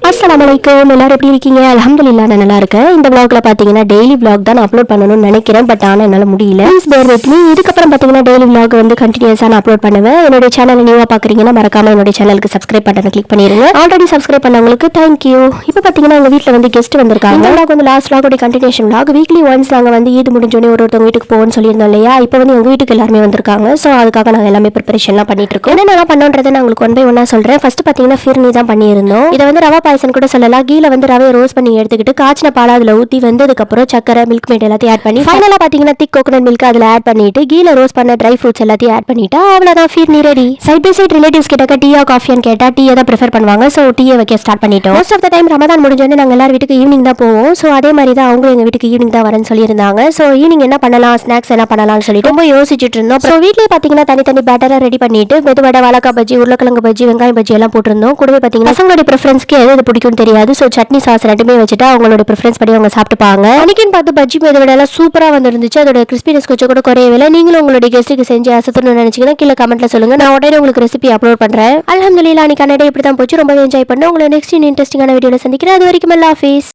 அஸ்ஸலாமலைக்கும். எல்லாரும் எப்படி இருக்கீங்க? அல்ஹம்துலில்லாஹ் நான் நல்லா இருக்கேன். இந்த vlogல பாத்தீங்கன்னா டெய்லி vlog தான் நான் அப்லோட் பண்ணணும்னு நினைக்கிறேன். பட் ஆனால் என்னால் முடியல. Please bear with me. இதுக்கப்புறம் பார்த்தீங்கன்னா டெய்லி vlog வந்து கண்டினியூஸாக நான் அப்லோட் பண்ணுவேன். என்னுடைய சேனல் நியூவாக பார்க்குறீங்கன்னா மறக்காம என்னுடைய சேனலுக்கு சப்ஸ்கிரைப் பட்டனை கிளிக் பண்ணிடுங்க. ஆல்ரெடி சப்ஸ்கிரைப் பண்ணவங்களுக்கு தேங்க்யூ. இப்போ பார்த்தீங்கன்னா எங்கள் வீட்டில் வந்து கெஸ்ட் வந்திருக்காங்க. vlog வந்து last vlog continuation vlog. Weekly once நாங்கள் வந்து ஈத் முடிஞ்சோடனே ஒருத்தவங்க வீட்டுக்கு போவோம்னு சொல்லியிருந்தோம் இல்லையா? இப்போ வந்து எங்கள் வீட்டுக்கு எல்லாருமே வந்திருக்காங்க. ஸோ அதுக்காக நாங்கள் எல்லாமே ப்ரிப்பரேஷன்லாம் பண்ணிட்டு இருக்கோம். என்னென்ன பண்ணுறதை நான் உங்களுக்கு ஒன் பை ஒன்னா சொல்கிறேன். ஃபர்ஸ்ட் பார்த்தீங்கன்னா ஃபிர்னி தான் பண்ணியிருந்தோம். இதை வந்து ரவா பாயசம் கூட சொல்லலாம். கீழே வந்து ரவையை ரோஸ்ட் பண்ணி எடுத்துக்கிட்டு காய்ச்சின பால் அதில் ஊற்றி வந்ததுக்கப்புறம் சக்கரை மில்க் மேட் எல்லாத்தையும் ஆட் பண்ணி ஃபைனலாக பார்த்தீங்கன்னா திக் கோகனட் மில்க் அதில் ஆட் பண்ணிட்டு கீழே ரோஸ்ட் பண்ண ட்ரை ஃப்ரூட்ஸ் எல்லாத்தையும் ஆட் பண்ணிட்டா அவ்வளோதான் phirni ready. Side by side relatives கிட்ட டீயா காஃபியான்னு கேட்டால் டீயை தான் ப்ரிஃபர் பண்ணுவாங்க. ஸோ டீயை வைக்க ஸ்டார்ட் பண்ணிட்டோம். Most of the time Ramadan முடிஞ்சோடனே நாங்கள் எல்லாரும் வீட்டுக்கு ஈவினிங் தான் போவோம். ஸோ அதே மாதிரி தான் அவங்களும் எங்கள் வீட்டுக்கு ஈவினிங் தான் வரேன்னு சொல்லியிருந்தாங்க. ஸோ ஈவினிங் என்ன பண்ணலாம், ஸ்நாக்ஸ் என்ன பண்ணலாம்னு சொல்லிட்டு ரொம்ப யோசிச்சுட்டு இருந்தோம். ஸோ வீட்லேயே பார்த்தீங்கன்னா தனி பேட்டராக ரெடி பண்ணிட்டு மெதுவடை, வாழைக்காய் பஜ்ஜி, உருளைக்கிழங்கு பஜ்ஜி, வெங்காயம் பஜ்ஜி எல்லாம் போட்டிருந்தோம். கூடவே பார்த்தீங்கன்னா பசங்களுடைய ப்ரிஃபரன்ஸ்க்கு எது பிடிக்கும் தெரியாது. ஸோ சட்னி சாஸ் ரெண்டுமே வச்சுட்டு அவங்களோட ப்ரிஃபரன்ஸ் படி அவங்க சாப்பிட்டுப்பாங்க. அன்னைக்குன்னு பார்த்து பஜ்ஜி மெதுவடை எல்லாம் சூப்பராக வந்துருந்துச்சு. அதோட கிறிஸ்பினஸ் கொஞ்சம் கூட குறையவில்லை. நீங்களும் உங்களுடைய கெஸ்ட்டுக்கு செஞ்சு அசத்தணும்னு நினைச்சீங்கன்னா கீழே கமெண்ட்ல சொல்லுங்க. நான் உடனே உங்களுக்கு ரெசிபி அப்லோட் பண்றேன். அல்ஹம்துலில்லாஹ் அன்னைக்கு இப்படி தான் போச்சு. ரொம்ப என்ஜாய் பண்ணேன். உங்களை நெக்ஸ்ட் இன்ட்ரெஸ்டிங்கான வீடியோல சந்திக்கிறேன். அது வரைக்கும் அல்லாஹ் ஹாஃபிஸ்.